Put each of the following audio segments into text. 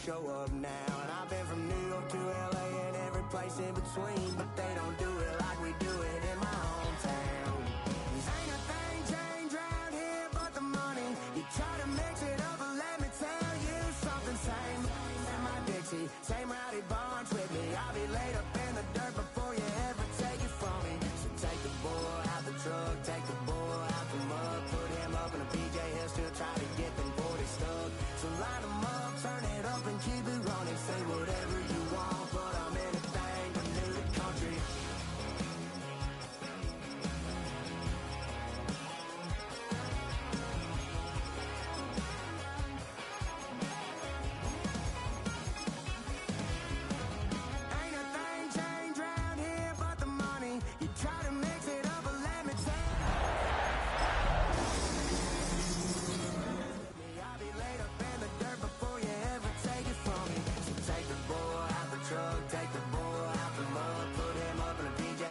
show up now. And I've been from New York to LA and every place in between, but they don't do it like we do it in my hometown. 'Cause ain't a thing changed round here but the money. You try to mix it up, but let me tell you something. Same in my Dixie, same rowdy bunch with me. I'll be laid up in the dirt before you ever take it from me. So take the boy out the truck, take the boy out the mud, put him up in a PJ, he'll still try to get them 40 stuck. So line them up, turn it up and keep it running. Say whatever you want, but I'm anything to new the country. Ain't a thing changed round here but the money. You try to mix it up, but let me tell you. I'll be laid up in the dirt before you ever take it from me. So take the boy out the truck, take the boy out the mud, put him up in a PJ.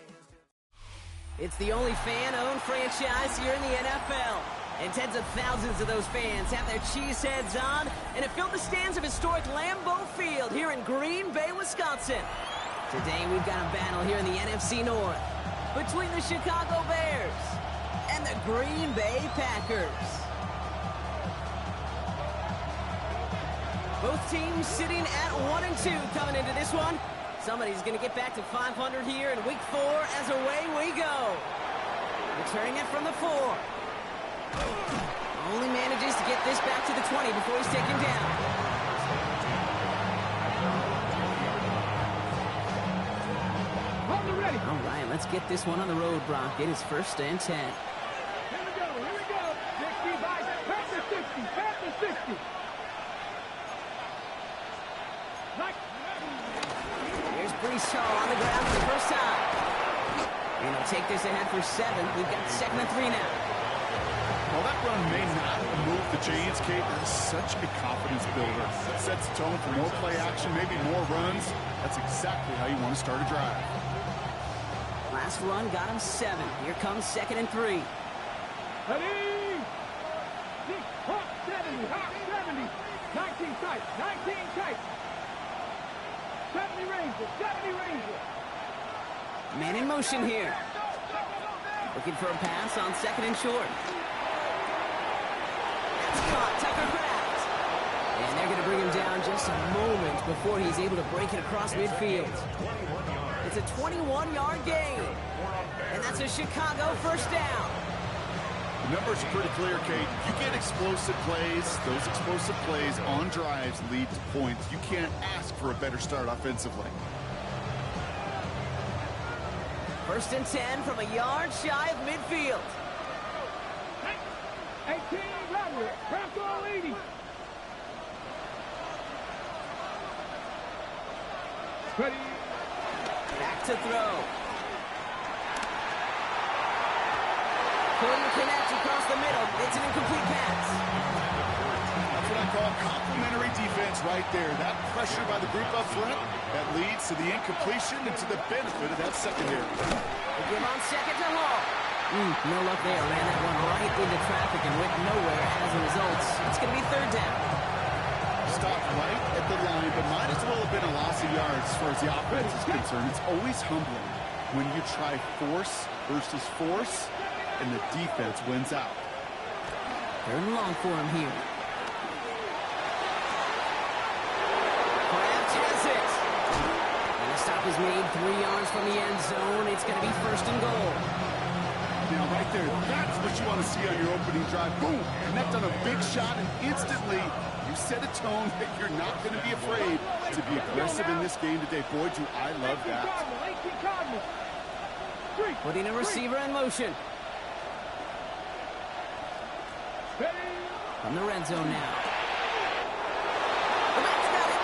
It's the only fan-owned franchise here in the NFL. And tens of thousands of those fans have their cheeseheads on and have filled the stands of historic Lambeau Field here in Green Bay, Wisconsin. Today we've got a battle here in the NFC North between the Chicago Bears and the Green Bay Packers. Both teams sitting at 1-2 coming into this one. Somebody's going to get back to 500 here in week 4 as away we go. Returning it from the 4. Only manages to get this back to the 20 before he's taken down. All right, let's get this one on the road, Brock. It is 1st and 10. Here we go, 60 by Panther 60, Panther 60. Here's Breece Hall on the ground for the first time. And he'll take this ahead for 7. We've got 2nd and 3 now. Well, that run may not move the chains, Kate. That is such a confidence builder. It sets the tone for more play action, maybe more runs. That's exactly how you want to start a drive. Last run got him 7. Here comes 2nd and 3. Ready? 6, hot 70, hot 70. 19 tight, 19 tight. 70 Ranger. Man in motion here. Looking for a pass on 2nd and short. That's caught, Tucker Kraft. And they're going to bring him down just a moment before he's able to break it across midfield. It's a 21-yard gain. And that's a Chicago first down. The numbers are pretty clear, Kate. You get explosive plays. Those explosive plays on drives lead to points. You can't ask for a better start offensively. 1st and 10 from a yard shy of midfield. 18, Robert, Bronco 80. Ready? Back to throw. Couldn't connect across the middle. It's an incomplete pass. That's what I call complimentary defense right there. That pressure by the group up front, that leads to the incompletion and to the benefit of that secondary. They give on 2nd to Hall. No luck there. Ran that one right into traffic and went nowhere as a result. It's going to be 3rd down. Stopped right at the line, but might as well have been a loss of yards as far as the offense is concerned. It's always humbling when you try force versus force, and the defense wins out. 3rd and long for him here. Kraft has it. And the stop is made 3 yards from the end zone. It's going to be 1st and goal. Now, right there, that's what you want to see on your opening drive. Boom! Connect on a big shot, and instantly you set a tone that you're not going to be afraid to be aggressive in this game today. Boy, do I love that. Putting a receiver in motion. From the red zone now. The Mets got it.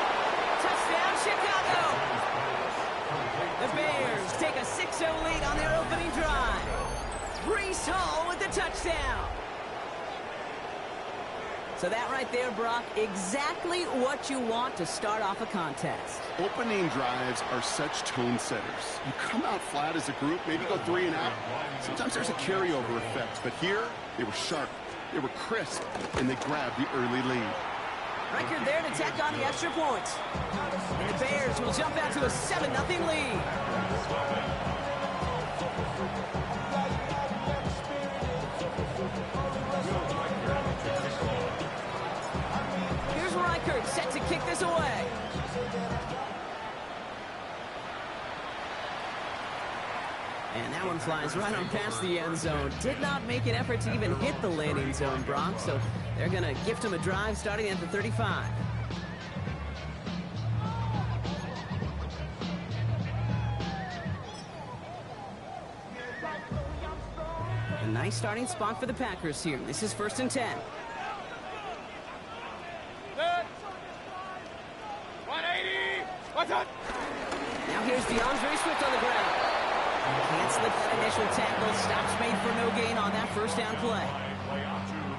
Touchdown, Chicago. The Bears take a 6-0 lead on their opening drive. Breece Hall with the touchdown. So that right there, Brock, exactly what you want to start off a contest. Opening drives are such tone setters. You come out flat as a group, maybe go 3 and out. Sometimes there's a carryover effect, but here they were sharp, they were crisp, and they grabbed the early lead. Record there to tack on the extra points. And the Bears will jump out to a 7-0 lead. Here's Reichert set to kick this away. And that one flies right on past the end zone. Did not make an effort to even hit the landing zone, Brock. So they're going to gift him a drive starting at the 35. A nice starting spot for the Packers here. This is 1st and 10. 180. What's up? Now here's DeAndre Swift on the ground. Can't slip that initial tackle. Stops made for no gain on that first down play.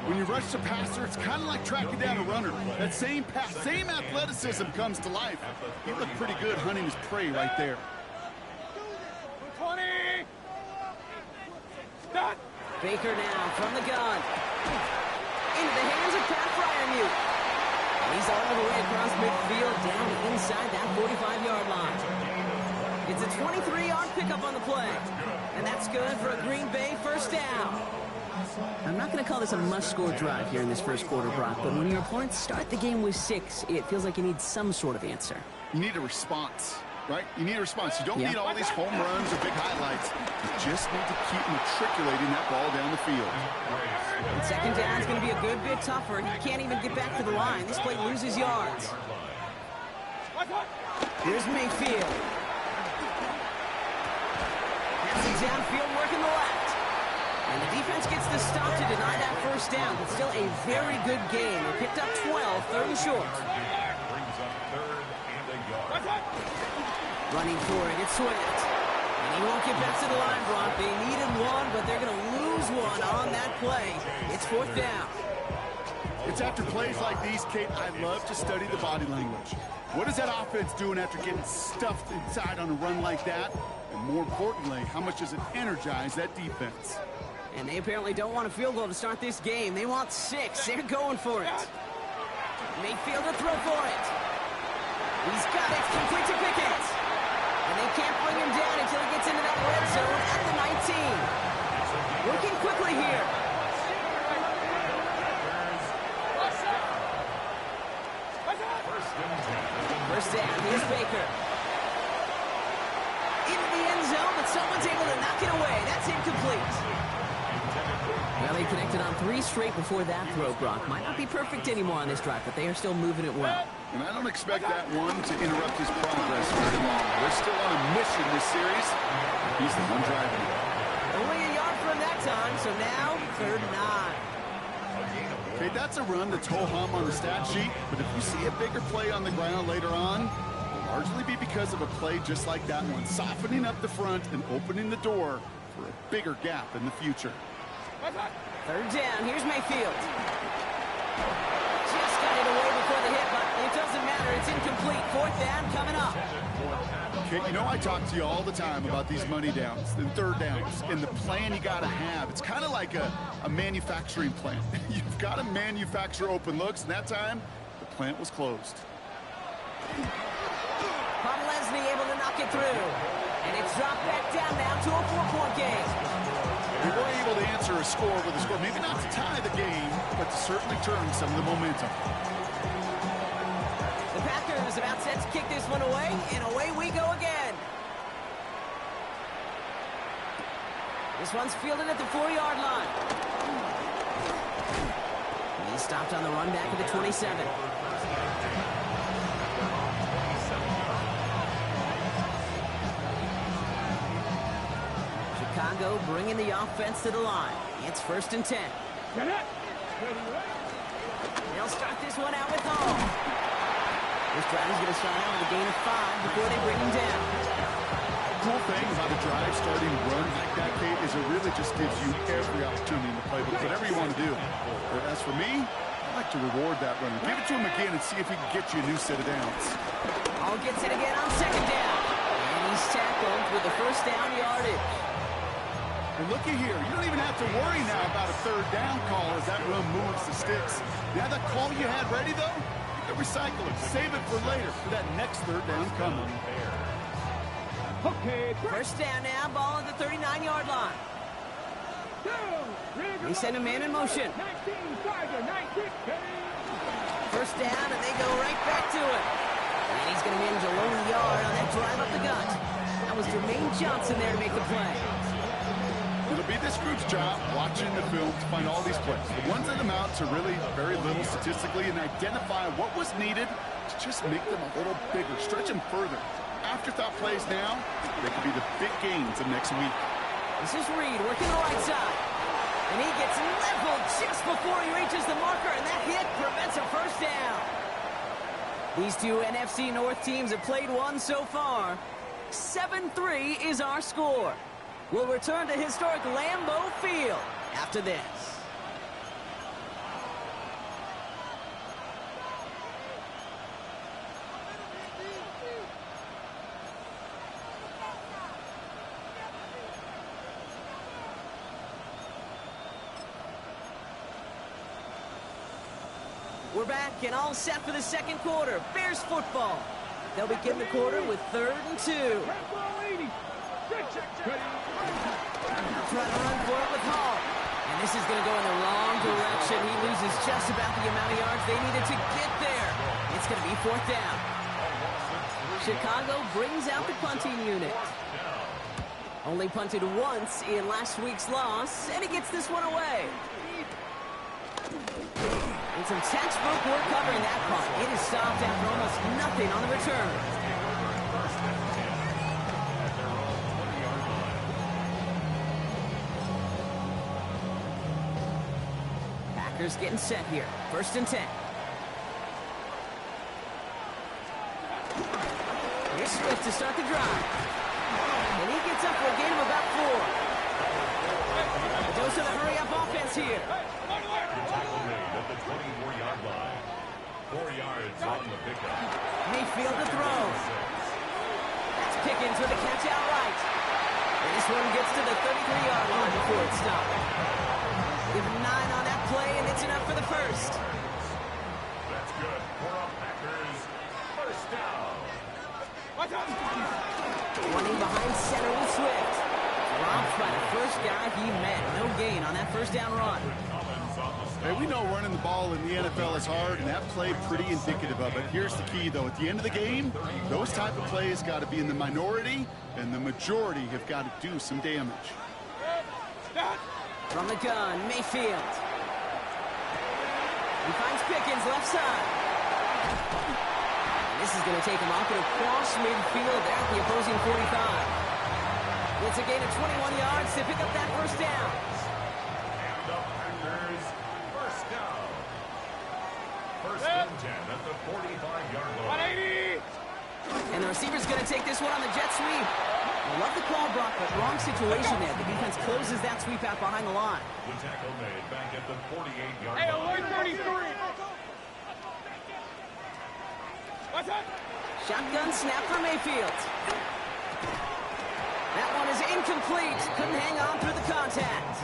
When you rush the passer, it's kind of like tracking down a runner. That same pass, same athleticism comes to life. He looked pretty good hunting his prey right there. 20. Stop. Baker now from the gun. Into the hands of Pat Freiermuth. And he's all the way across midfield down inside that 45-yard line. It's a 23-yard pickup on the play. And that's good for a Green Bay first down. I'm not going to call this a must-score drive here in this first quarter, Brock, but when your opponents start the game with 6, it feels like you need some sort of answer. You need a response, right? You need a response. You don't need all these home runs or big highlights. You just need to keep matriculating that ball down the field. And second down is going to be a good bit tougher. He can't even get back to the line. This play loses yards. Here's Mayfield. Downfield working the left. And the defense gets the stop to deny that first down, but still a very good game. They picked up 12, 3rd and short. Running for it, it's Swift. And he won't get back to the line, Brock. They needed one, but they're going to lose one on that play. It's 4th down. It's after plays like these, Kate, I love to study the body language. What is that offense doing after getting stuffed inside on a run like that? And more importantly, how much does it energize that defense? And they apparently don't want a field goal to start this game. They want 6. They're going for it. Mayfield to throw for it. He's got it. Complete to Pickett. And they can't bring him down until he gets into that red zone at the 19. Working quickly here. First down. Here's Baker. Into the end zone, but someone's able to knock it away. That's incomplete. Well, they connected on 3 straight before that throw, Brock. Might not be perfect anymore on this drive, but they are still moving it well. And I don't expect that one to interrupt his progress very long. They're still on a mission this series. He's the one driving it. Only a yard from that time, so now 3rd and 9. Okay, that's a run that's ho-hum on the stat sheet, but if you see a bigger play on the ground later on, it'll largely be because of a play just like that one, softening up the front and opening the door for a bigger gap in the future. 3rd down, here's Mayfield. Just got it away before the hit, but it doesn't matter, it's incomplete. 4th down coming up. Okay, you know I talk to you all the time about these money downs and 3rd downs and the plan you got to have. It's kind of like a manufacturing plant. You've got to manufacture open looks, and that time, the plant was closed. Leslie able to knock it through. And it's dropped back down now to a 4-point game. We were able to answer a score with a score, maybe not to tie the game, but to certainly turn some of the momentum. The Packers about set to kick this one away, and away we go again. This one's fielded at the 4-yard line. He stopped on the run back at the 27. Chicago bringing the offense to the line. It's 1st and 10. They'll start this one out with Hall. This drive is going to start out with a gain of 5 before they bring him down. The cool thing about a drive starting run like that, Kate, is it really just gives you every opportunity in the playbook, whatever you want to do. But as for me, I like to reward that runner. Give it to him again and see if he can get you a new set of downs. Hall gets it again on 2nd down. And he's tackled with the first down yardage. And looky here, you don't even have to worry now about a 3rd down call as that run moves the sticks. Now that call you had ready, though, you and recycle it. Save it for later for that next third down coming. Okay, First down now, ball at the 39-yard line. They send a man in motion. 19, Tiger, 19. First down, and they go right back to it. And he's going to manage a lone yard on that drive up the gut. That was Jermaine Johnson there to make the play. It'll be this group's job watching the film to find all these plays. The ones that amount to really very little statistically and identify what was needed to just make them a little bigger, stretch them further. Afterthought plays now, they could be the big gains of next week. This is Reed working the right side. And he gets leveled just before he reaches the marker, and that hit prevents a first down. These two NFC North teams have played one so far. 7-3 is our score. We'll return to historic Lambeau Field after this. We're back and all set for the second quarter. Bears football. They'll begin the quarter with 3rd and 2. Trying to run for it with Hall. And this is going to go in the wrong direction. He loses just about the amount of yards they needed to get there. It's going to be 4th down. Chicago brings out the punting unit. Only punted once in last week's loss, and he gets this one away. And some textbook work covering that punt. It is stopped after almost nothing on the return. Packers getting set here. 1st and 10. Here's Swift to start the drive. And he gets up for a gain of about 4. A dose of the hurry-up offense here. Tackle made at the 24-yard line. 4 yards on the pickup. Mayfield to throw. That's Pickens with a catch out right. And this one gets to the 33-yard line before it's stopped. Give him 9 on that play, and it's enough for the first. That's good for a Packers first down. Running behind center with Swift. Robbed by the first guy he met. No gain on that first down run. Hey, we know running the ball in the NFL is hard, and that play pretty indicative of it. Here's the key, though. At the end of the game, those type of plays got to be in the minority, and the majority have got to do some damage. From the gun, Mayfield. He finds Pickens left side. And this is going to take him off and across midfield there at the opposing 45. It's a gain of 21 yards to pick up that first down. And the Packers first down. 1st and 10 at the 45-yard line. And the receiver's going to take this one on the jet sweep. I love the call, Brock, but wrong situation there. The defense closes that sweep out behind the line. The tackle made back at the 48-yard Hey, line. 133. What's up? Shotgun snap for Mayfield. That one is incomplete. Couldn't hang on through the contact.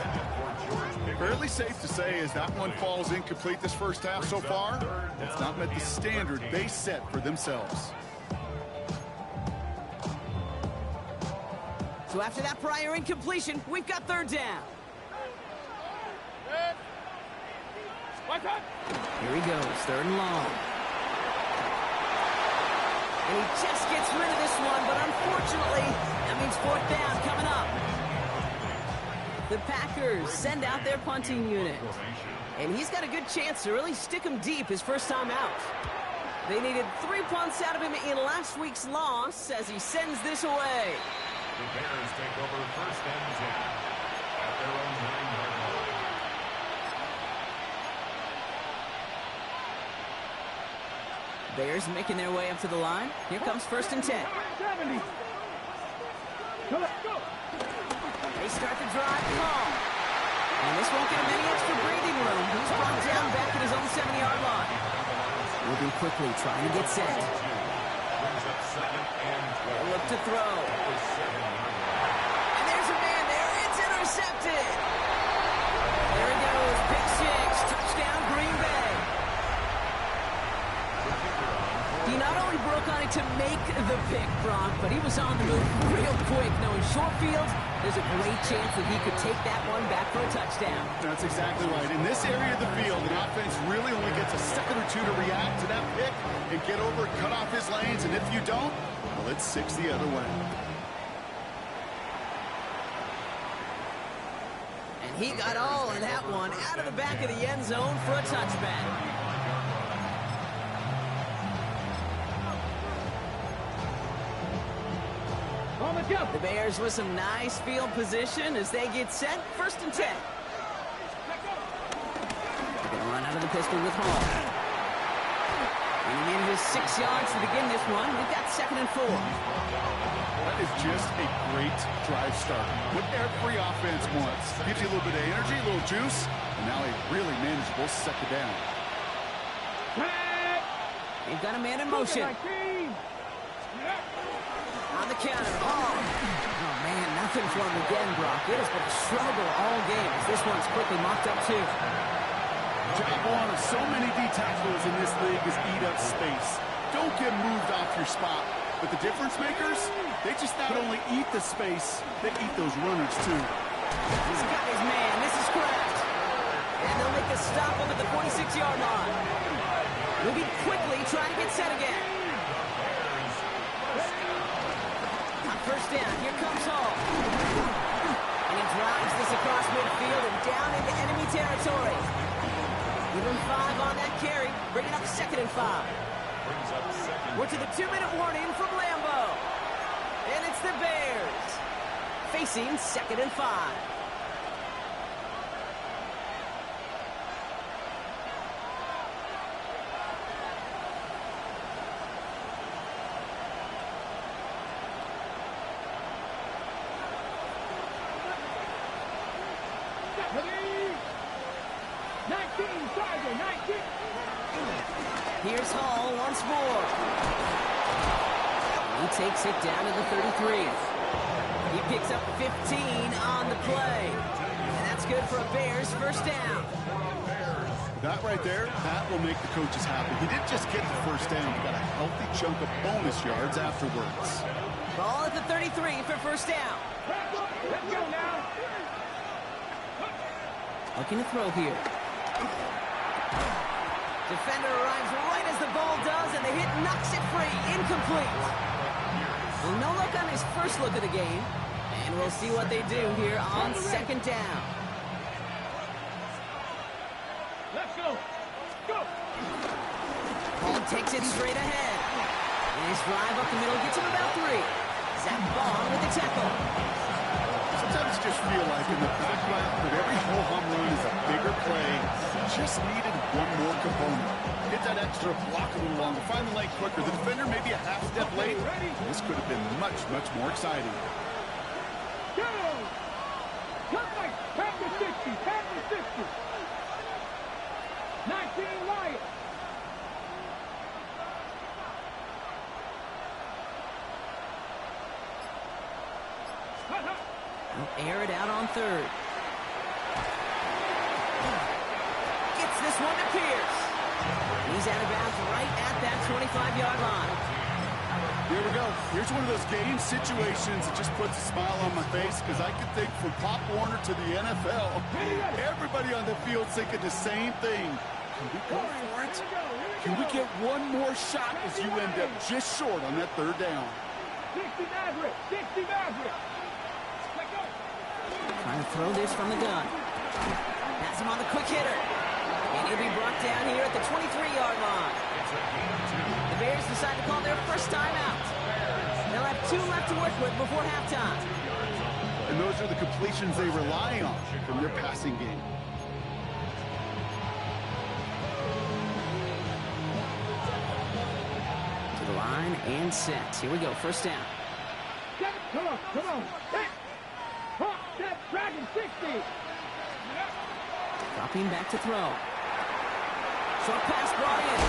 Fairly safe to say as that one falls incomplete this first half so far, it's not met the standard they set for themselves. So after that prior incompletion, we've got 3rd down. What's up? Here he goes, 3rd and long. And he just gets rid of this one, but unfortunately, that means 4th down coming up. The Packers send out their punting unit. And he's got a good chance to really stick him deep his first time out. They needed 3 punts out of him in last week's loss as he sends this away. The Bears take over 1st and 10 at their own 9-yard line. Bears making their way up to the line. Here comes 1st and 10. 70. Go. They start the drive long. And this won't get him any extra breathing room. He's brought down back at his own 7-yard line. Moving quickly, trying to get set. Brings up 2nd and 12. Look to throw. And there's a man there. It's intercepted. There he goes. Pick 6. Touchdown, Green Bay. The to make the pick, Brock, but he was on the move real quick, knowing short field, there's a great chance that he could take that one back for a touchdown. That's exactly right. In this area of the field, the offense really only gets a second or two to react to that pick and get over, cut off his lanes, and if you don't, well, it's 6 the other way. And he got all of that one out of the back of the end zone for a touchback. The Bears with some nice field position as they get set. 1st and 10. They're going to run out of the pistol with Hall. And he manages 6 yards to begin this one. We've got 2nd and 4. That is just a great drive start. What every offense wants. Gives you a little bit of energy, a little juice, and now a really manageable 2nd down. They've got a man in motion. On the counter. Oh, man, nothing for him again, Brock. It has been a struggle all game as this one's quickly mocked up, too. Job one of so many D tackles in this league is eat up space. Don't get moved off your spot. But the difference makers, they just not only eat the space, they eat those runners, too. He's got his man. This is Kraft. And they'll make the stop over the 46-yard line. Moving quickly, trying to get set again. 1st down, here comes Hall. And he drives this across midfield and down into enemy territory. Give him 5 on that carry, bringing up 2nd and 5. We're to the 2-minute warning from Lambeau. And it's the Bears facing 2nd and 5. Here's Hall once more. He takes it down to the 33. He picks up 15 on the play. And that's good for a Bears 1st down. That right there, that will make the coaches happy. He didn't just get the 1st down. He got a healthy chunk of bonus yards afterwards. Ball at the 33 for 1st down. Let's go now. Looking to throw here. Defender arrives right as the ball does, and the hit knocks it free. Incomplete. Well, no look on his first look of the game. And we'll see what they do here on 2nd down. Let's go. Go. Hall takes it straight ahead. Nice drive up the middle, gets him about 3. Zach Bond with the tackle. Sometimes you just feel like in the background that every ho-hum run is a bigger play. Just needed one more component. Get that extra block a little longer. Find the lane quicker. The defender maybe a half step late. This could have been much, much more exciting. Go! Come back! Back to 60! Back to 60! 19 Lions! They'll air it out on 3rd. Gets this one to Pierce. He's out of bounds right at that 25-yard line. Here we go. Here's one of those game situations that just puts a smile on my face because I can think from Pop Warner to the NFL, everybody on the field thinking the same thing. Can we go for it? Can we get one more shot as you end up just short on that 3rd down? 60 Maverick! 60 Maverick! Trying to throw this from the gun. Pass him on the quick hitter. And he'll be brought down here at the 23-yard line. The Bears decide to call their first time out. They'll have 2 left to work with before halftime. And those are the completions they rely on from their passing game. To the line and set. Here we go, 1st down. Come on, come on. Hey. Hawk, step, Dragon 60. Dropping back to throw. Short pass brought in.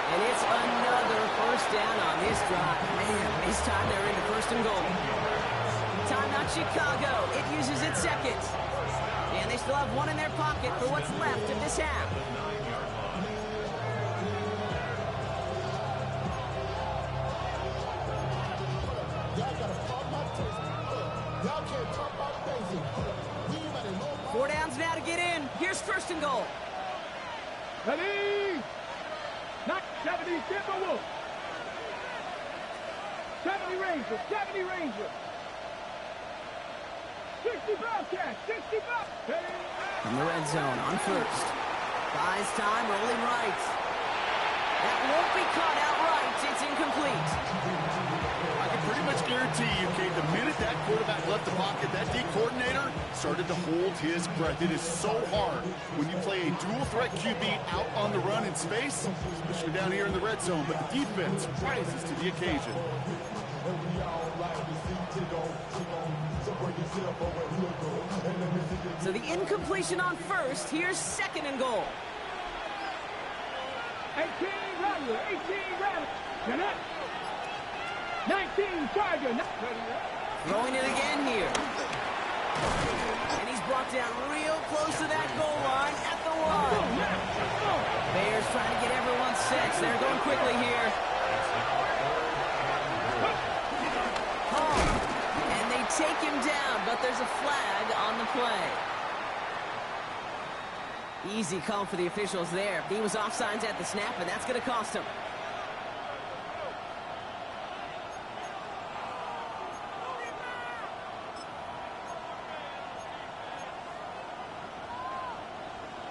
And it's another 1st down on this drive. Man, this time they're into 1st and goal. Timeout Chicago. It uses its 2nd. And they still have 1 in their pocket for what's left of this half. 4 downs now to get in. Here's first and goal. Ready? Not 70 Timberwolves. 70 Rangers. 70 Rangers. 60 Bobcats. 60 Bobcats. From the red zone on first. Buys time, rolling right. That won't be caught outright. It's incomplete. I can pretty much guarantee you, Kate, the minute that quarterback left the pocket, that D coordinator started to hold his breath. It is so hard when you play a dual threat QB out on the run in space, especially down here in the red zone, but the defense rises to the occasion. So the incompletion on first. Here's second and goal. 18 Rattler. 18 Rattler. Jeanette. 19 Charger. Throwing it again here. And he's brought down real close to that goal line at the 1. Bears trying to get everyone set. So they're going quickly here. And they take him down, but there's a flag on the play. Easy call for the officials there. He was offsides at the snap, and that's going to cost him.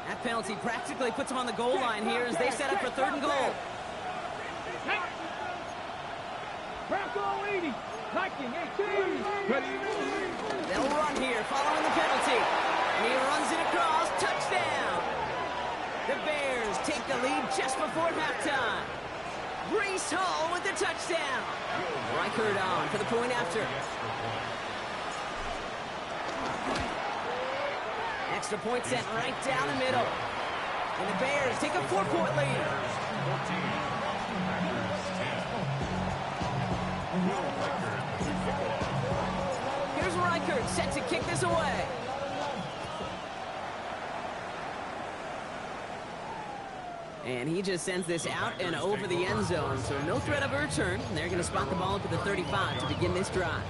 That penalty practically puts him on the goal line here as they set up for third and goal. Bronco 80. Viking 18. They'll run here following the penalty. And he runs it across. Touchdown. The Bears take the lead just before halftime. Breece Hall with the touchdown. Reichert on for the point after. Extra point sent right down the middle. And the Bears take a 4-point lead. Here's Reichert set to kick this away. And he just sends this out and over the end zone. So no threat of a return. And they're going to spot the ball up at the 35 to begin this drive.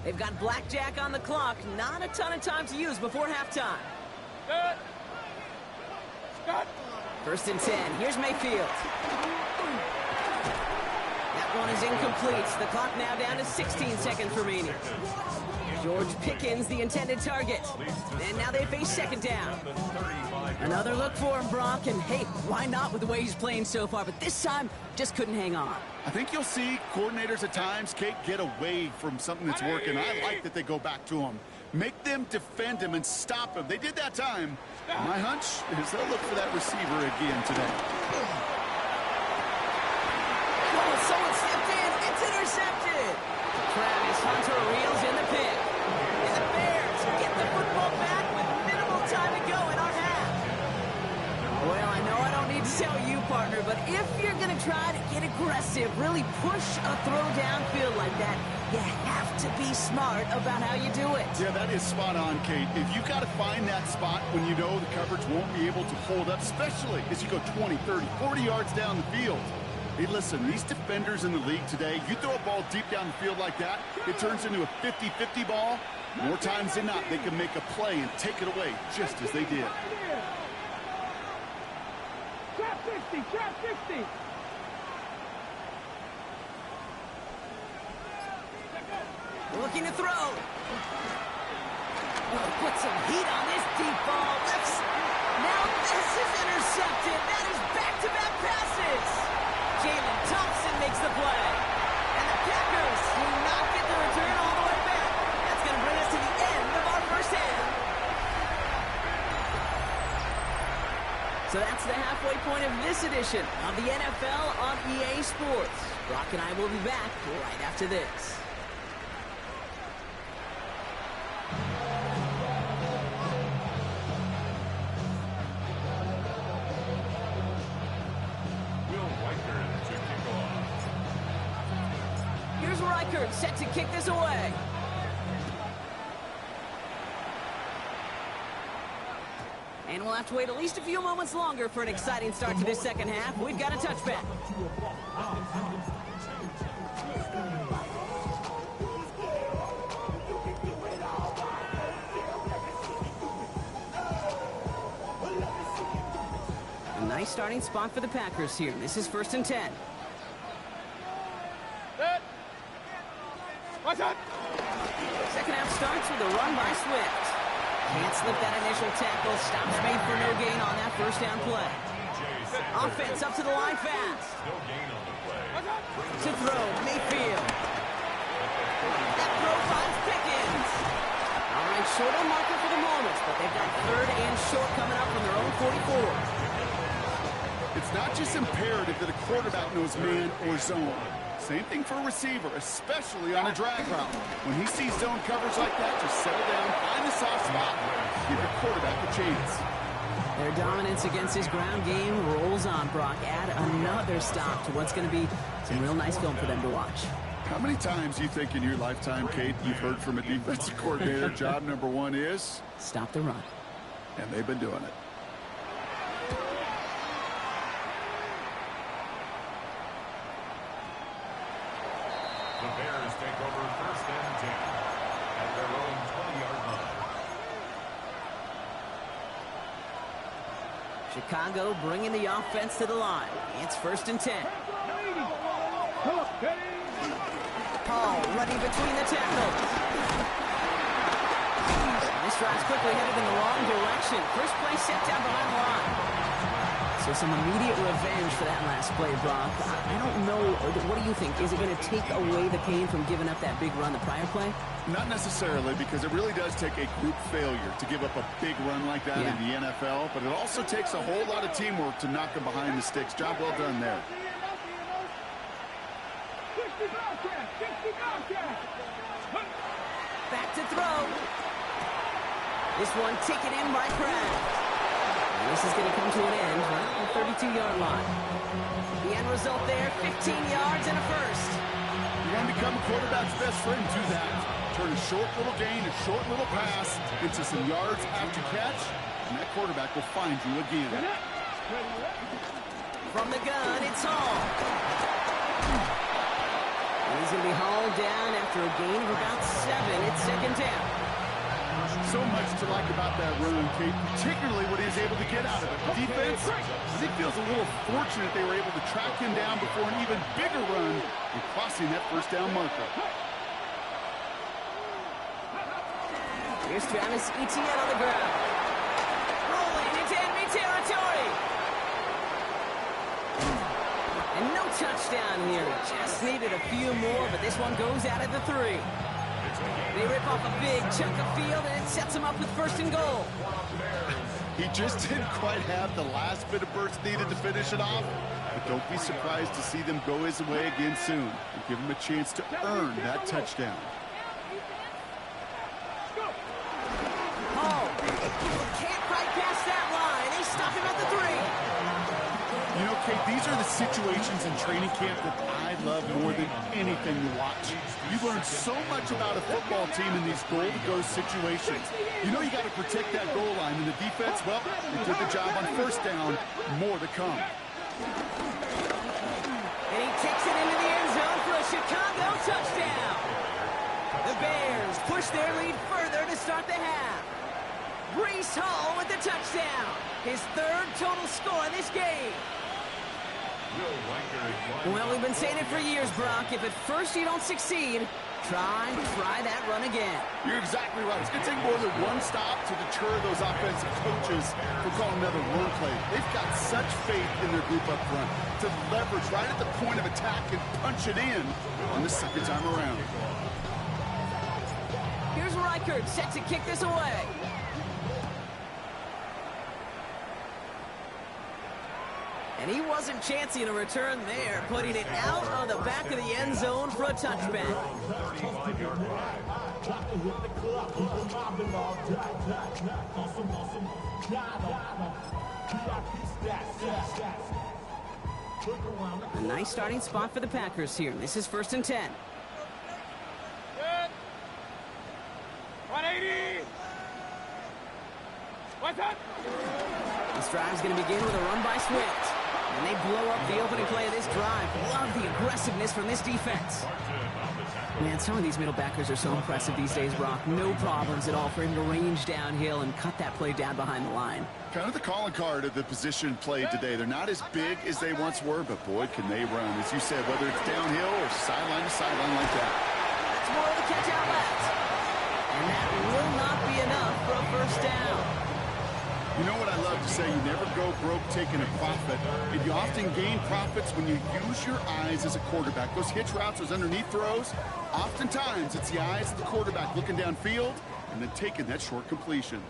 They've got blackjack on the clock. Not a ton of time to use before halftime. First and 10. Here's Mayfield. That one is incomplete. The clock now down to 16 seconds remaining. George Pickens, the intended target. And now they face second down. Another look for him, Brock. And hey, why not with the way he's playing so far? But this time, just couldn't hang on. I think you'll see coordinators at times, Kate, get away from something that's working. I like that they go back to him. Make them defend him and stop him. They did that time. My hunch is they'll look for that receiver again today. Oh, someone stepped in. It's intercepted. Travis Hunter reels in the pick. And the Bears get the football back with minimal time to go in our half. Well, I know I don't need to tell you, partner, but if you're going to try to get aggressive, really push a throw downfield like that, you have to be smart about how you do it. Yeah, that is spot on, Kate. If you got to find that spot when you know the coverage won't be able to hold up, especially as you go 20, 30, 40 yards down the field. Hey, listen, these defenders in the league today, you throw a ball deep down the field like that, it turns into a 50-50 ball. More times than not, they can make a play and take it away just as they did. Trap 60. Trap 60. Looking to throw. Oh, put some heat on this deep ball. Now this is intercepted. That is back-to-back passes. Jalen Thompson makes the play. And the Packers do not get the return all the way back. That's going to bring us to the end of our first half. So that's the halfway point of this edition of the NFL on EA Sports. Brock and I will be back right after this. Here's Reichert set to kick this away. And we'll have to wait at least a few moments longer for an exciting start to this second half. We've got a touchback. A nice starting spot for the Packers here. This is 1st and 10. Second half starts with a run by Swift. Can't slip that initial tackle. Stops made for no gain on that first down play. Offense up to the line fast. To throw, Mayfield. That throw finds Pickens. All right, short on marker for the moment, but they've got 3rd and short coming up from their own 44. It's not just imperative that a quarterback knows man or zone. Same thing for a receiver, especially on a drag route. When he sees zone coverage like that, just settle down, find the soft spot, give your quarterback a chance. Their dominance against his ground game rolls on, Brock. Add another stop to what's going to be some real nice film for them to watch. How many times do you think in your lifetime, Kate, you've heard from a defensive coordinator, job number 1 is? Stop the run. And they've been doing it. The Bears take over 1st and 10 at their own 20-yard line. Chicago bringing the offense to the line. It's 1st and 10. Paul running between the tackles. This drive's quickly headed in the wrong direction. First play set down behind the line. So some immediate revenge for that last play, Brock. I don't know. What do you think? Is it going to take away the pain from giving up that big run the prior play? Not necessarily, because it really does take a group failure to give up a big run like that in the NFL, but it also takes a whole lot of teamwork to knock them behind the sticks. Job well done there. Back to throw. This one taken in by Kraft. This is going to come to an end right at the 32-yard line. The end result there, 15 yards and a first. You want to become a quarterback's best friend, do that. Turn a short little gain, a short little pass into some yards after catch, and that quarterback will find you again. From the gun, it's Hall. And he's going to be hauled down after a gain of about 7. It's 2nd down. So much to like about that run, Kate, particularly what he was able to get out of it. The defense, I think, feels a little fortunate they were able to track him down before an even bigger run and crossing that first down marker. Here's Travis Etienne on the ground. Rolling into enemy territory. And no touchdown here. Just needed a few more, but this one goes out at the 3. They rip off a big chunk of field, and it sets him up with 1st and goal. He just didn't quite have the last bit of burst needed to finish it off. But don't be surprised to see them go his way again soon and give him a chance to earn that touchdown. Oh, can't quite pass that line. They stop him at the 3. You know, Kate, these are the situations in training camp that I love more than anything to watch. You learn so much about a football team in these goal-to-go situations. You know you got to protect that goal line, and the defense, well, they did the job on 1st down. More to come. And he takes it into the end zone for a Chicago touchdown. The Bears push their lead further to start the half. Breece Hall with the touchdown. His 3rd total score in this game. Well, we've been saying it for years, Brock. If at first you don't succeed, try that run again. You're exactly right. It's going to take more than one stop to deter those offensive coaches from calling another run play. They've got such faith in their group up front to leverage right at the point of attack and punch it in on the 2nd time around. Here's Reichert set to kick this away. And he wasn't chancing a return there, putting it out on the back of the end zone for a touchback. A nice starting spot for the Packers here. This is 1st and 10. Good. 180. What's up? drive's going to begin with a run by Swift. And they blow up the opening play of this drive. Love the aggressiveness from this defense. Man, some of these middle backers are so impressive these days, Brock. No problems at all for him to range downhill and cut that play down behind the line. Kind of the calling card of the position played today. They're not as big as they once were, but boy, can they run. As you said, whether it's downhill or sideline to sideline like that. That's more of the catch out left. And that will not be enough for a first down. You know what I love to say, you never go broke taking a profit, and you often gain profits when you use your eyes as a quarterback. Those hitch routes, those underneath throws, oftentimes it's the eyes of the quarterback looking downfield and then taking that short completion.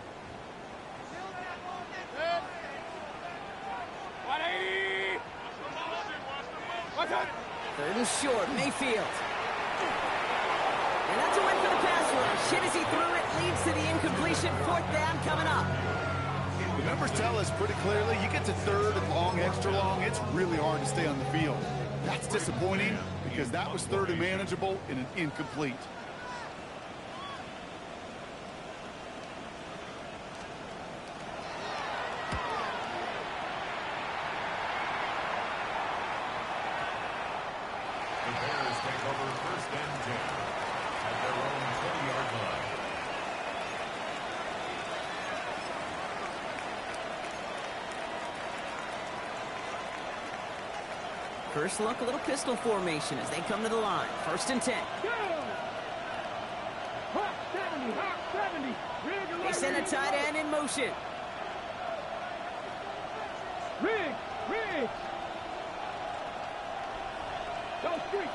3rd and short, Mayfield. And that's a win for the pass rush. Hit as he threw it, leads to the incompletion. 4th down coming up. The numbers tell us pretty clearly, you get to 3rd and long, extra long, it's really hard to stay on the field. That's disappointing because that was 3rd and manageable and an incomplete. The Bears take over 1st and 10 at their own 20-yard line. First look, a little pistol formation as they come to the line. 1st and 10. Hot 70, hot 70. They send a tight end in motion. Riggs. Go street.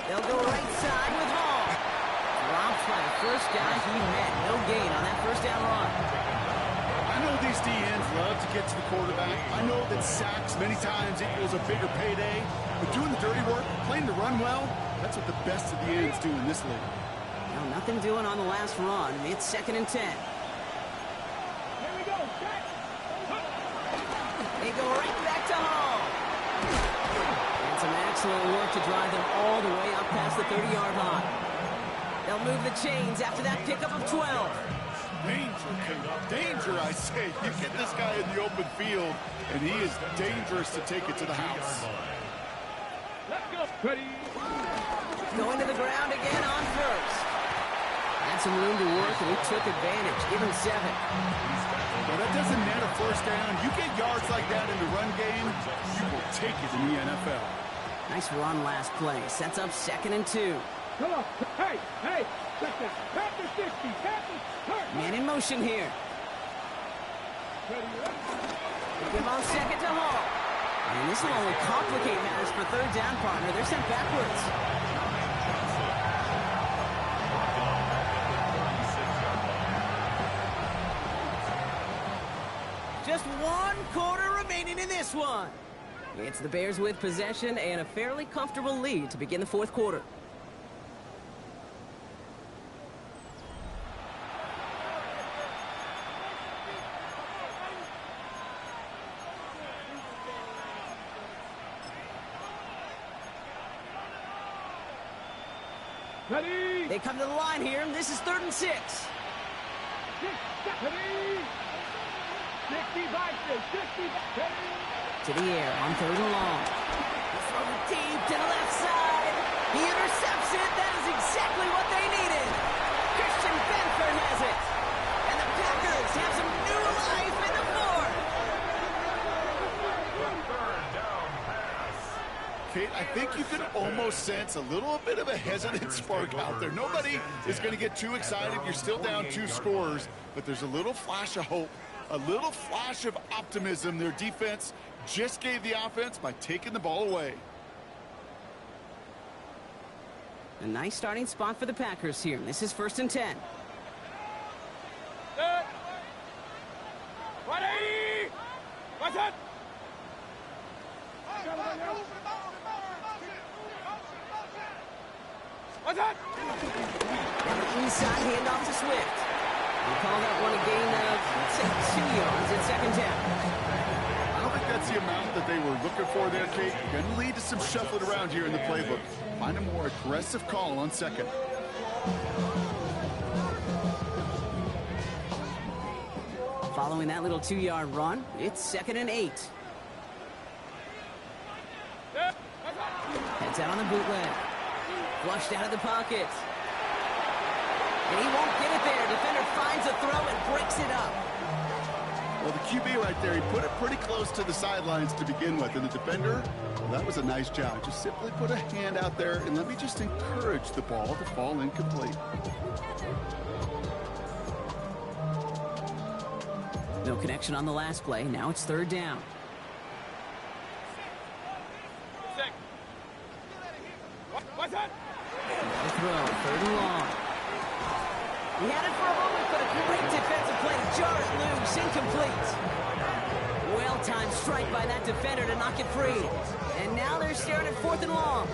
They'll go right side with Hall. Drops by the first guy he met. No gain on that first down run. I know these DNs love to get to the quarterback. I know that sacks many times equals a bigger payday. But doing the dirty work, playing to run well, that's what the best of the ends do in this league. No, nothing doing on the last run. It's 2nd and 10. Here we go. Set. They go right back to Hall. And some excellent work to drive them all the way up past the 30-yard line. They'll move the chains after that pickup of 12. Danger, I say. You get this guy in the open field, and he is dangerous to take it to the house. Let's go. Ready. Going to the ground again on 1st. Had some room to work, and he took advantage. Give him 7. Well, that doesn't net a first down. You get yards like that in the run game, you will take it in the NFL. Nice run last play. Sets up 2nd and 2. Come on. Hey. Check that. Back to 60. Back to 30. Man in motion here. Ready. They give on 2nd to Hall. And this will only complicate matters for 3rd down, partner. They're sent backwards. Just 1 quarter remaining in this one. It's the Bears with possession and a fairly comfortable lead to begin the 4th quarter. Ready. They come to the line here. This is 3rd and 6. Ready. 60 by 60. Ready. To the air on 3rd and long. Throw it deep to the left side. He intercepts it. That is exactly what they needed. Christian Benford has it. And the Packers have some new life in the 4th. Kate, I think you can almost sense a little bit of a hesitant spark out there. Nobody is going to get too excited. You're still down 2 scores, but there's a little flash of hope, a little flash of optimism. Their defense just gave the offense by taking the ball away. A nice starting spot for the Packers here. This is 1st and 10. Set. Ready. What's that? What's that? And the inside handoff to Swift. We call that one a gain of, let's say, 2 yards in 2nd down. I don't think that's the amount that they were looking for there, Kate. Going to lead to some shuffling around here in the playbook. Find a more aggressive call on 2nd. Following that little 2-yard run, it's 2nd and 8. Heads out on the bootleg. Flushed out of the pocket. And he won't get it there. Defender finds a throw and breaks it up. Well, the QB right there, he put it pretty close to the sidelines to begin with. And the defender, well, that was a nice job. Just simply put a hand out there and let me just encourage the ball to fall incomplete. No connection on the last play. Now it's 3rd down. Another throw, 3rd and long. He had it for a moment, but a great defensive play to jar it loose, incomplete. Well-timed strike by that defender to knock it free. And now they're staring at 4th and long.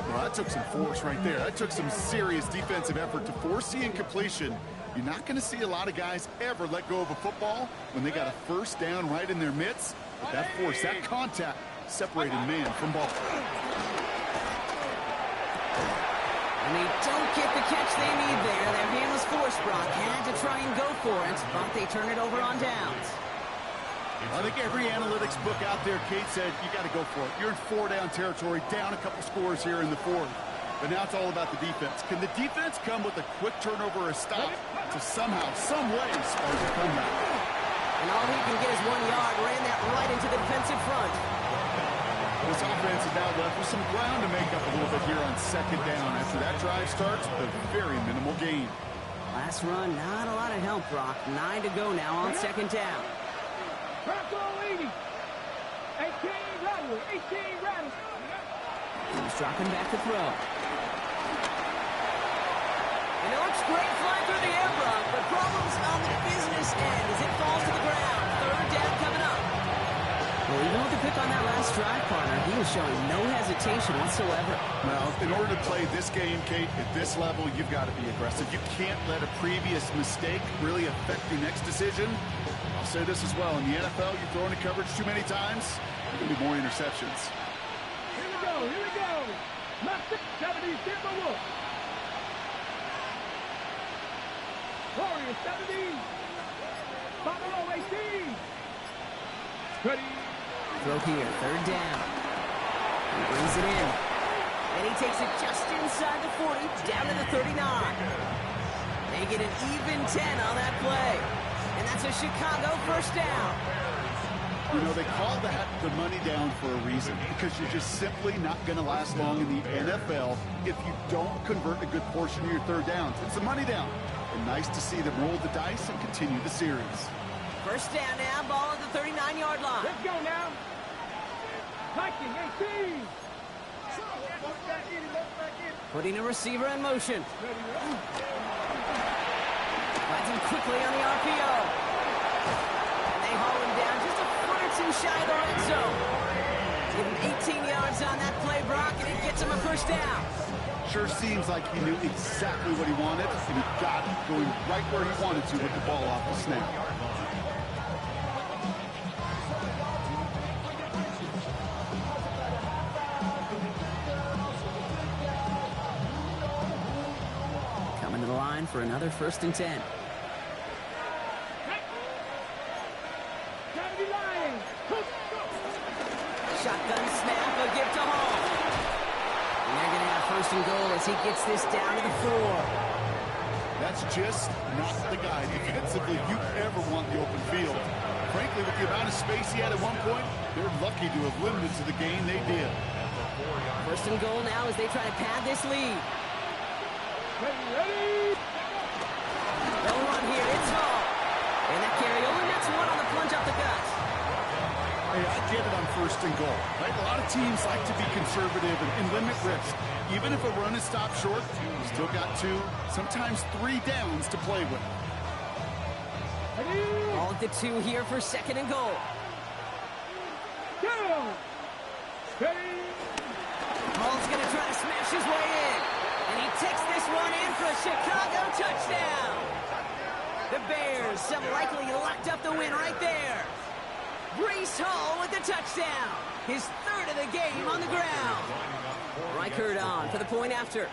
Well, that took some force right there. That took some serious defensive effort to force the incompletion. You're not going to see a lot of guys ever let go of a football when they got a 1st down right in their midst. But that force, that contact, separated man from ball. And they don't get the catch they need there. Their hand was forced. Brock had to try and go for it, but they turn it over on downs. I think every analytics book out there, Kate, said you got to go for it. You're in 4-down territory, down a couple scores here in the 4th. But now it's all about the defense. Can the defense come with a quick turnover or a stop to somehow, some way, spark a comeback? And all he can get is 1 yard. Ran that right into the defensive front. This offense is now left with some ground to make up a little bit here on 2nd down. After that drive starts, a very minimal gain. Last run, not a lot of help, Brock. 9 to go now on 2nd down. Bronco 80. 18 rattle. 18 rattle. He's dropping back to throw. And it looks great flying through the air, Brock, but problems on the business end as it falls to the ground. 3rd down coming up. Well, even with the pick on that last drive, partner, he was showing no hesitation whatsoever. Well, in order to play this game, Kate, at this level, you've got to be aggressive. You can't let a previous mistake really affect your next decision. I'll say this as well. In the NFL, you throw into coverage too many times, there can be more interceptions. Here we go. Here we go. Master 70 Timberwolf. Warrior 70. Buffalo 18. Ready. Throw here, 3rd down. He brings it in. And he takes it just inside the 40, down to the 39. They get an even 10 on that play. And that's a Chicago 1st down. You know, they call that the money down for a reason, because you're just simply not going to last long in the NFL if you don't convert a good portion of your 3rd downs. It's a money down. And nice to see them roll the dice and continue the series. 1st down now, ball at the 39-yard line. Let's go now. Viking 18. Putting a receiver in motion. Finds him quickly on the RPO. And they haul him down just a foot or 2 shy of the red zone. Give him 18 yards on that play, Brock, and it gets him a 1st down. Sure seems like he knew exactly what he wanted, and he got it going right where he wanted to with the ball off the snap. Coming to the line for another 1st and 10. Shotgun snap, a give to Hall. And they're going to have 1st and goal as he gets this down to the 4. That's just not the guy defensively you ever want the open field. Frankly, with the amount of space he had at one point, they're lucky to have limited to the gain they did. 1st and goal now as they try to pad this lead. Ready. They'll run here, it's Hall. And that carry only nets 1 on the plunge up the gut. Hey, I get it on 1st and goal, right? A lot of teams like to be conservative and limit risk. Even if a run is stopped short, you still got 2, sometimes 3 downs to play with. All at the 2 here for 2nd and goal. Go. Ready. Hall's going to try to smash his way in. And he takes this one in for a Chicago touchdown. The Bears, some likely locked up the win right there. Breece Hall with the touchdown. His 3rd of the game on the ground. Reichard on for the point after.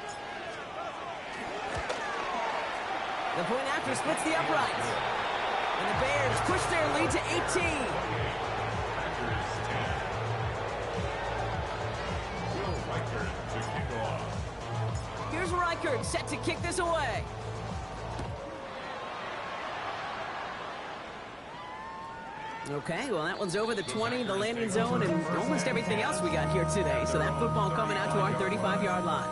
The point after splits the uprights. And the Bears push their lead to 18. Packers 10. Will Reichert to kick off. Here's Reichert set to kick this away. Okay, well, that one's over the 20, the landing zone, and almost everything else we got here today. So that football coming out to our 35-yard line.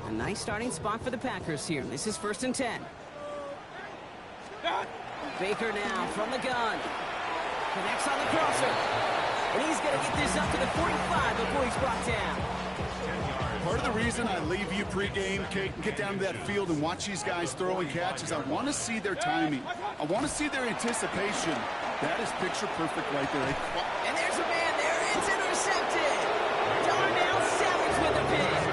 A nice starting spot for the Packers here. This is 1st and 10. Baker now from the gun. Connects on the crosser. And he's going to get this up to the 45 before he's brought down. Part of the reason I leave you pregame, Kate, and get down to that field and watch these guys throw and catch is I want to see their timing. I want to see their anticipation. That is picture perfect right there. And there's a man there. It's intercepted. Darnell Savage with a pick.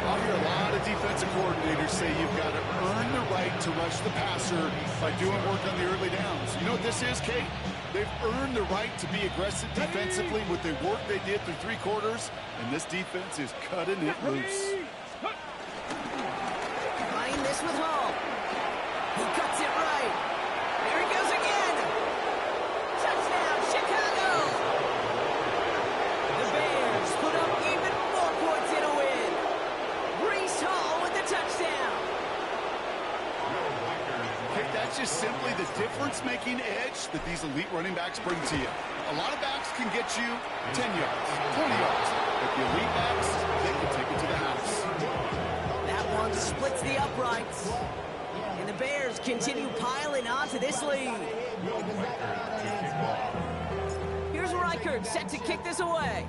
I'll hear a lot of defensive coordinators say you've got to earn the right to rush the passer by doing work on the early downs. You know what this is, Kate? They've earned the right to be aggressive defensively with the work they did through 3 quarters, and this defense is cutting it loose. Running this with Hall. He cuts it right. There he goes again. Touchdown, Chicago. The Bears put up even more points in a win. Breece Hall with the touchdown. Kate, that's just simply the difference-making edge that these elite running backs bring to you. A lot of backs can get you 10 yards, 20 yards, but the elite backs, they can take it to the house. That one splits the uprights. And the Bears continue piling on to this lead. Here's Reichert set to kick this away.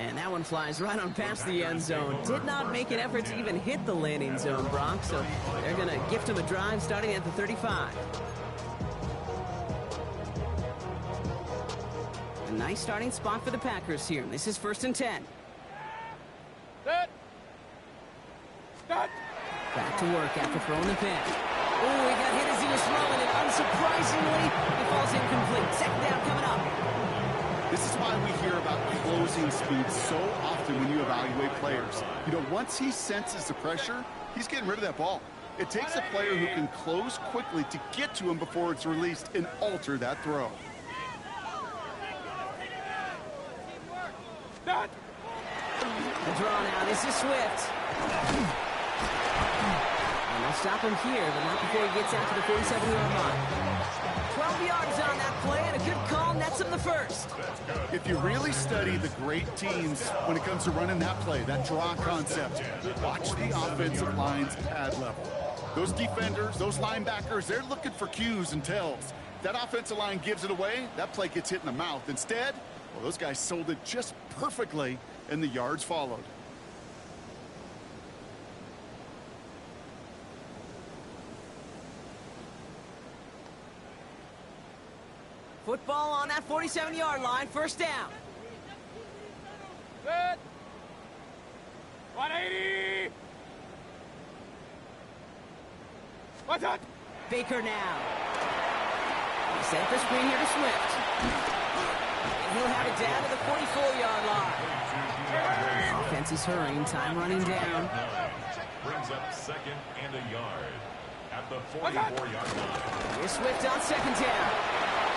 And that one flies right on past the end zone. Did not make an effort to even hit the landing zone, Brock. So they're going to gift him a drive starting at the 35. A nice starting spot for the Packers here. This is 1st and 10. Set. Start. Back to work after throwing the pick. Oh, he got hit as he was throwing it. Unsurprisingly, he falls incomplete. 2nd down coming up. This is why we hear about closing speed so often when you evaluate players. You know, once he senses the pressure, he's getting rid of that ball. It takes a player who can close quickly to get to him before it's released and alter that throw. Start. The draw now. This is Swift. And they'll stop him here, but not before he gets out to the 47-yard line. 12 yards on that play, and a good call nets him the first. If you really study the great teams when it comes to running that play, that draw concept, watch the offensive line's pad level. Those defenders, those linebackers, they're looking for cues and tells. That offensive line gives it away, that play gets hit in the mouth. Instead, well, those guys sold it just perfectly, and the yards followed. Football on that 47-yard line, 1st down. Set. 180. What's that? Baker now. He set up the screen here to Swift. And he'll have it down to the 44-yard line. Offense is hurrying, time running down. Brings up 2nd and a yard at the 44-yard line. Here's Swift on 2nd down.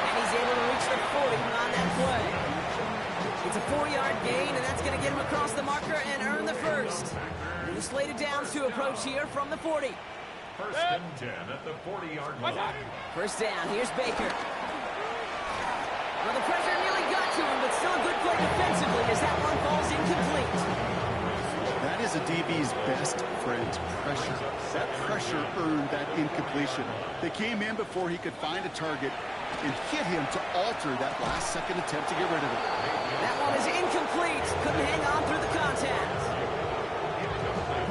And he's able to reach the 40 on that play. It's a 4-yard gain, and that's going to get him across the marker and earn the first. And the slated downs to approach here from the 40. 1st and 10 at the 40-yard line. 1st down, here's Baker. Well, the pressure nearly got to him, but still a good play defensively as that one falls incomplete. That is a DB's best friend, pressure. That pressure earned that incompletion. They came in before he could find a target and hit him to alter that last-second attempt to get rid of it. That one is incomplete. Couldn't hang on through the contact.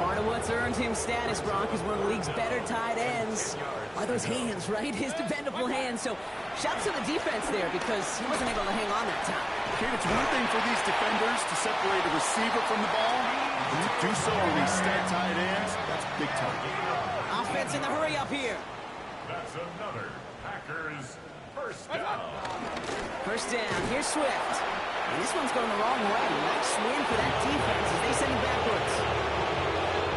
Part of what's earned him status, Brock, is one of the league's better tight ends. Are those hands, right? His dependable hands. So shouts to the defense there because he wasn't able to hang on that time. Kate, it's one thing for these defenders to separate a receiver from the ball, but to do so on these stud tight ends, that's big time. Offense in the hurry up here. That's another Packers First down. First down, here's Swift. And this one's going the wrong way. Nice win for that defense as they send it backwards.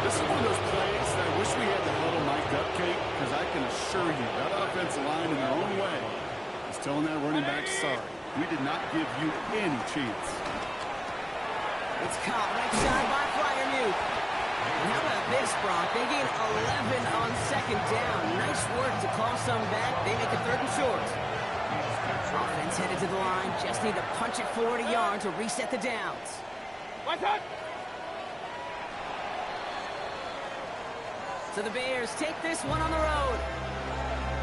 This is one of those plays that I wish we had the huddle mic'd up, Kate, because I can assure you that offensive line in their own way is telling that running back, sorry, we did not give you any chance. It's caught right side by Freiermuth. And how about this, Brock? They gain 11 on second down. Nice work to call some back. They make it 3rd and short. Offense headed to the line. Just need to punch it 40 yards to reset the downs. What's up? So the Bears take this one on the road.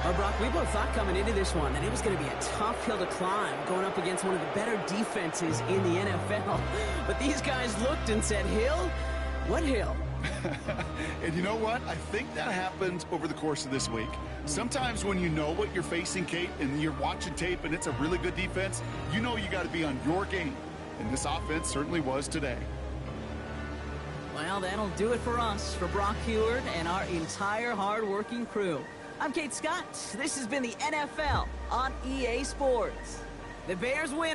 Well, Brock, we both thought coming into this one that it was going to be a tough hill to climb going up against one of the better defenses in the NFL. But these guys looked and said, Hill? What hill? And you know what? I think that happened over the course of this week. Sometimes when you know what you're facing, Kate, and you're watching tape and it's a really good defense, you know you got to be on your game. And this offense certainly was today. Well, that'll do it for us, for Brock Huard and our entire hard-working crew. I'm Kate Scott. This has been the NFL on EA Sports. The Bears win.